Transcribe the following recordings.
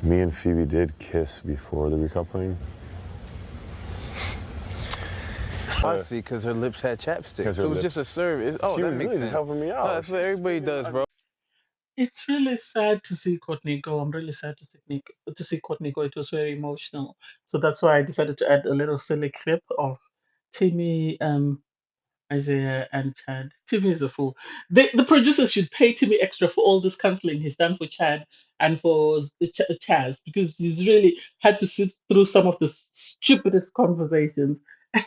Me and Phoebe did kiss before the recoupling. I see, because her lips had chapstick. 'Cause So her it was just a lips- serve. Oh, She that was makes really just sense. helping me out. No, that's what everybody does, bro. It's really sad to see Courtney go. I'm really sad to see Courtney go. It was very emotional. So that's why I decided to add a little silly clip of Timmy, Isaiah, and Chad. Timmy is a fool. The producers should pay Timmy extra for all this canceling he's done for Chad and for Chaz, because he's really had to sit through some of the stupidest conversations.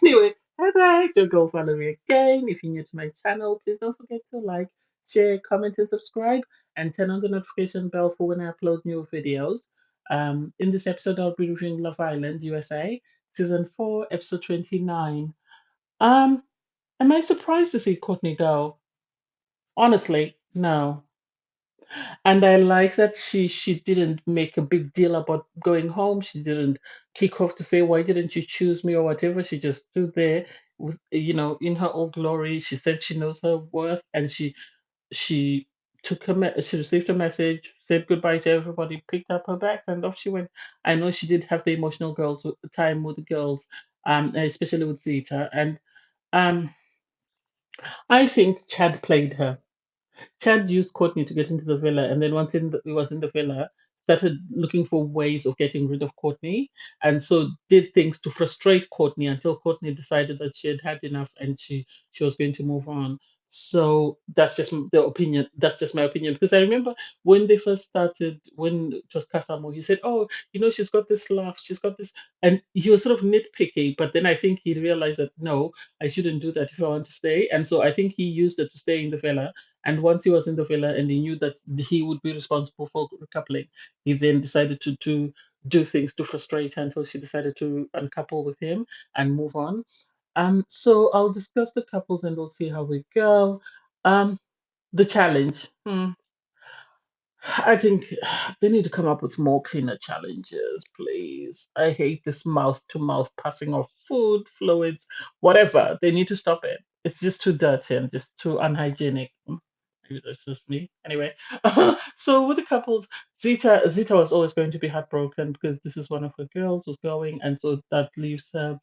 Anyway, hi, it's your girl Valerie again. If you're new to my channel, please don't forget to like, share, comment, and subscribe, and turn on the notification bell for when I upload new videos. In this episode, I'll be reviewing Love Island USA, season 4, episode 29. Um, Am I surprised to see Courtney go? Honestly, no. And I like that she didn't make a big deal about going home. She didn't kick off to say, "Why didn't you choose me?" or whatever. She just stood there with, in her old glory. She said she knows her worth, and she she received a message, said goodbye to everybody, picked up her bags, and off she went. I know she did have the emotional time with the girls, especially with Zita, and um, I think Chad played her. Chad used Courtney to get into the villa, and then once he was in the villa, started looking for ways of getting rid of Courtney, and so did things to frustrate Courtney until Courtney decided that she had had enough and she was going to move on. So that's just the opinion. That's just my opinion, because I remember when they first started, when it was Kasamo, he said, "Oh, she's got this laugh, she's got this," and he was sort of nitpicky. But then I think he realized that no, I shouldn't do that if I want to stay, and so I think he used it to stay in the villa. And once he was in the villa and he knew that he would be responsible for recoupling, he then decided to do things to frustrate her until she decided to uncouple with him and move on. So I'll discuss the couples and we'll see how we go. Um, the challenge. I think they need to come up with more cleaner challenges, please. I hate this mouth to mouth passing of food, fluids, whatever. They need to stop it. It's just too dirty and just too unhygienic. Maybe that's just me. Anyway, so with the couples, Zita was always going to be heartbroken because this is one of her girls who's going, and so that leaves her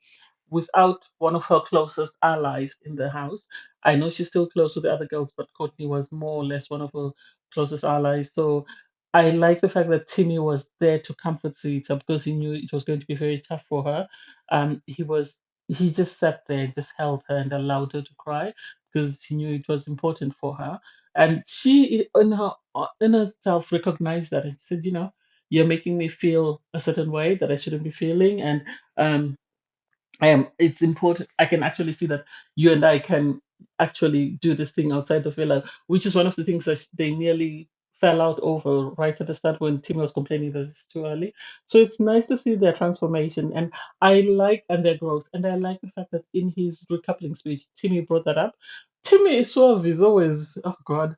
without one of her closest allies in the house. I know she's still close with the other girls, but Courtney was more or less one of her closest allies. So I like the fact that Timmy was there to comfort Zita because he knew it was going to be very tough for her. He just sat there, just held her and allowed her to cry because he knew it was important for her. And she, in herself, recognized that and she said, you're making me feel a certain way that I shouldn't be feeling, and um, it's important. I can actually see that you and I can actually do this thing outside the villa, which is one of the things that they nearly fell out over right at the start when Tim was complaining that it's too early. So it's nice to see their transformation, and and their growth, and I like the fact that in his recoupling speech, Timmy brought that up. Timmy is suave, is always, oh God,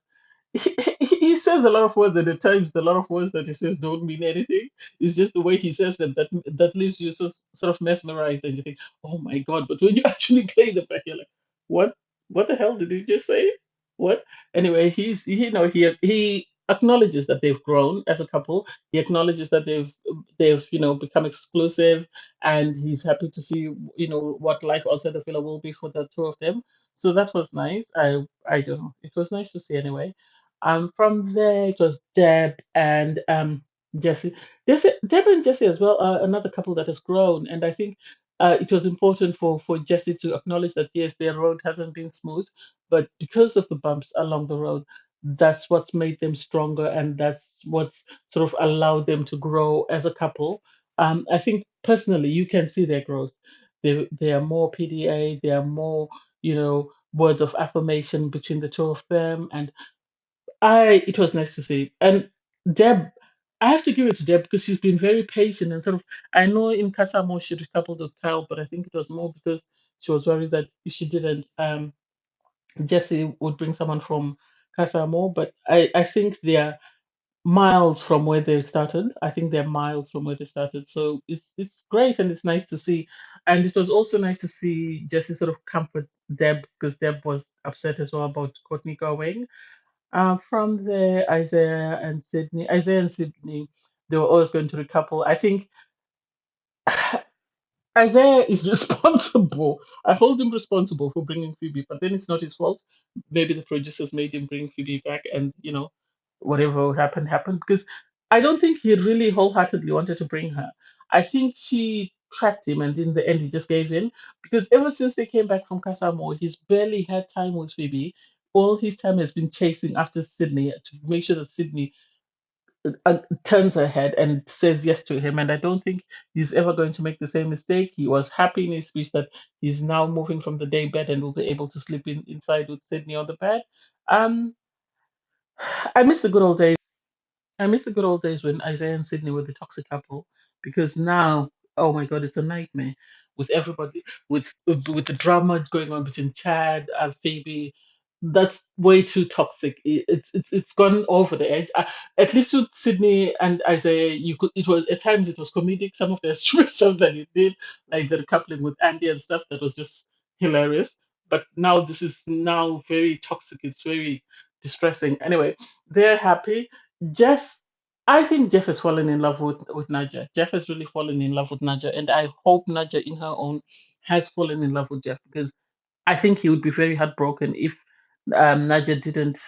he says a lot of words, and at times the lot of words that he says don't mean anything. It's just the way he says them that leaves you sort of mesmerized, and you think, oh my God. But when you actually play the back, you're like, what? What the hell did he just say? What? Anyway, he acknowledges that they've grown as a couple. He acknowledges that they've become exclusive, and he's happy to see what life outside the villa will be for the two of them. So that was nice. I don't know. It was nice to see anyway. From there, it was Deb and Jesse. Deb and Jesse as well are another couple that has grown, and I think it was important for Jesse to acknowledge that yes, their road hasn't been smooth, but because of the bumps along the road, that's what's made them stronger, and that's what's sort of allowed them to grow as a couple. I think personally, you can see their growth. They are more PDA. They are more, words of affirmation between the two of them, and it was nice to see. And Deb, I have to give it to Deb because she's been very patient and sort of. I know in Casamo she recoupled with Kyle, but I think it was more because she was worried that if she didn't, Jesse would bring someone from Casamo. But I think they are miles from where they started. I think they're miles from where they started. So it's great and it's nice to see. And it was also nice to see Jesse sort of comfort Deb because Deb was upset as well about Courtney going. From there, Isaiah and Sydney. they were always going to recouple. I think Isaiah is responsible. I hold him responsible for bringing Phoebe, but then it's not his fault. Maybe the producers made him bring Phoebe back, and whatever happened happened. Because I don't think he really wholeheartedly wanted to bring her. I think she tracked him, and in the end, he just gave in. Because ever since they came back from Casamo, he's barely had time with Phoebe. All his time has been chasing after Sydney to make sure that Sydney turns her head and says yes to him. And I don't think he's ever going to make the same mistake. He was happy in his speech that he's now moving from the day bed and will be able to sleep inside with Sydney on the bed. Um, I miss the good old days. I miss the good old days when Isaiah and Sydney were the toxic couple because now, oh my God, it's a nightmare with everybody, with the drama going on between Chad and Phoebe. That's way too toxic. It's gone over the edge. At least with Sydney and Isaiah, you could it was at times it was comedic. Some of the stupid stuff that he did, like the coupling with Andy and stuff, that was just hilarious. But now this is now very toxic. It's very distressing. Anyway, they're happy. Jeff, I think Jeff has fallen in love with Naja. Jeff has really fallen in love with Naja, and I hope Naja, in her own, has fallen in love with Jeff because I think he would be very heartbroken if Naja didn't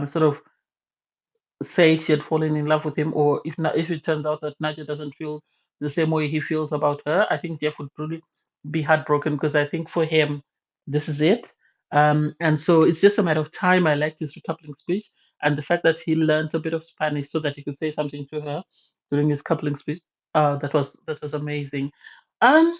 sort of say she had fallen in love with him, or if it turns out that Naja doesn't feel the same way he feels about her. I think Jeff would really be heartbroken because I think for him, this is it. And so it's just a matter of time. I like his recoupling speech and the fact that he learned a bit of Spanish so that he could say something to her during his coupling speech. That was amazing. Um,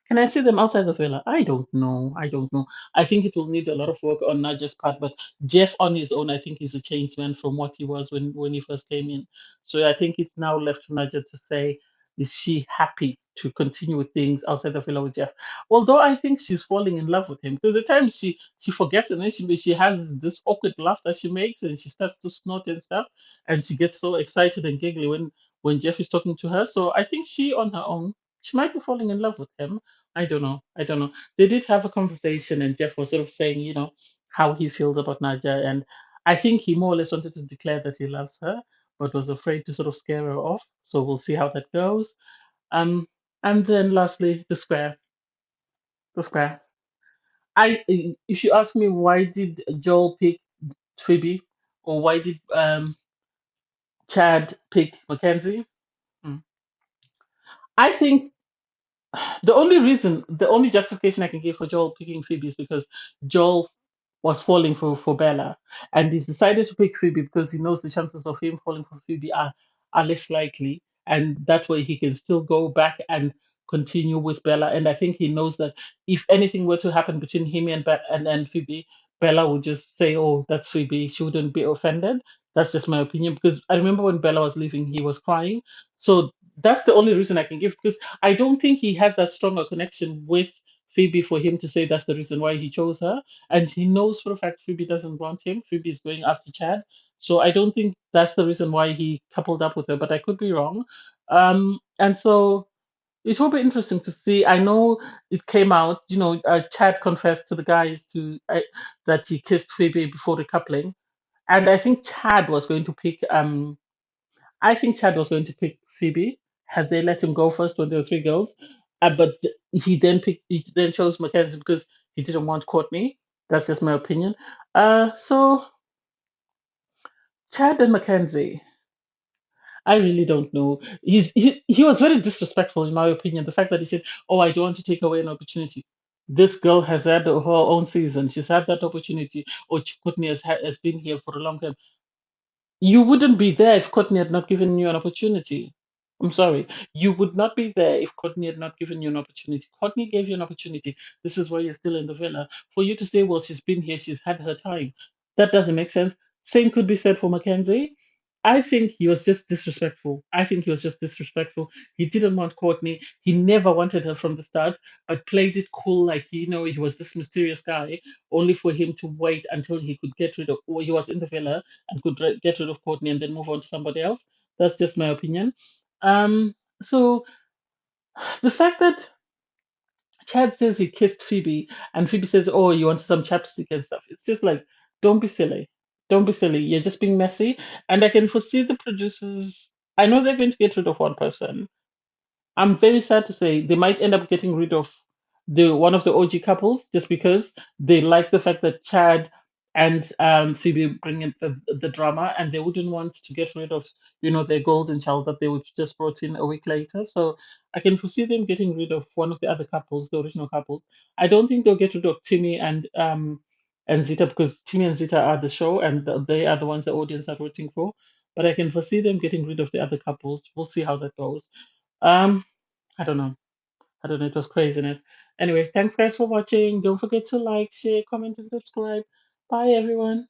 can I see them outside the villa? I don't know. I don't know. I think it will need a lot of work on Naja's part, but Jeff on his own, I think he's a changed man from what he was when he first came in. So I think it's now left to Naja to say, is she happy to continue with things outside the villa with Jeff? Although I think she's falling in love with him because at times she forgets and then she has this awkward laugh that she makes and she starts to snort and stuff and she gets so excited and giggly when Jeff is talking to her. So I think she on her own she might be falling in love with him. I don't know. I don't know. They did have a conversation, and Jeff was sort of saying, how he feels about Naja. And I think he more or less wanted to declare that he loves her, but was afraid to sort of scare her off. So we'll see how that goes. Um, and then lastly, the square. The square. If you ask me why did Joel pick Phoebe, or why did Chad pick Mackenzie? Hmm. I think the only justification I can give for Joel picking Phoebe is because Joel was falling for Bella, and he's decided to pick Phoebe because he knows the chances of him falling for Phoebe are less likely, and that way he can still go back and continue with Bella. And I think he knows that if anything were to happen between him and Phoebe, Bella would just say, "Oh, that's Phoebe." She wouldn't be offended. That's just my opinion because I remember when Bella was leaving, he was crying. So that's the only reason I can give because I don't think he has that strong a connection with Phoebe for him to say that's the reason why he chose her. And he knows for a fact Phoebe doesn't want him. Phoebe is going after Chad. So I don't think that's the reason why he coupled up with her, but I could be wrong. And so it will be interesting to see. I know it came out, Chad confessed to the guys that he kissed Phoebe before the coupling. And I think Chad was going to pick Phoebe had they let him go first when there were three girls. He then chose Mackenzie because he didn't want Courtney. That's just my opinion. So Chad and Mackenzie, I really don't know. He was very disrespectful in my opinion. The fact that he said, "Oh, I don't want to take away an opportunity." This girl has had her own season. She's had that opportunity. Or Courtney has been here for a long time. You wouldn't be there if Courtney had not given you an opportunity. I'm sorry. You would not be there if Courtney had not given you an opportunity. Courtney gave you an opportunity. This is why you're still in the villa. For you to say, well, she's been here, she's had her time. That doesn't make sense. Same could be said for Mackenzie. I think he was just disrespectful. I think he was just disrespectful. He didn't want Courtney. He never wanted her from the start, but played it cool like he was this mysterious guy, only for him to wait until he could get rid of, or he was in the villa and could get rid of Courtney and then move on to somebody else. That's just my opinion. So the fact that Chad says he kissed Phoebe and Phoebe says, "Oh, you want some chapstick and stuff," it's just like, don't be silly. Don't be silly. You're just being messy. And I can foresee the producers. I know they're going to get rid of one person. I'm very sad to say they might end up getting rid of the one of the OG couples just because they like the fact that Chad and Phoebe bring in the drama, and they wouldn't want to get rid of their golden child that they would just brought in a week later. So I can foresee them getting rid of one of the other couples, the original couples. I don't think they'll get rid of Timmy and Zita because Timmy and Zita are the show, and they are the ones the audience are rooting for. But I can foresee them getting rid of the other couples. We'll see how that goes. Um, I don't know. I don't know. It was craziness. Anyway, thanks guys for watching. Don't forget to like, share, comment, and subscribe. Bye everyone.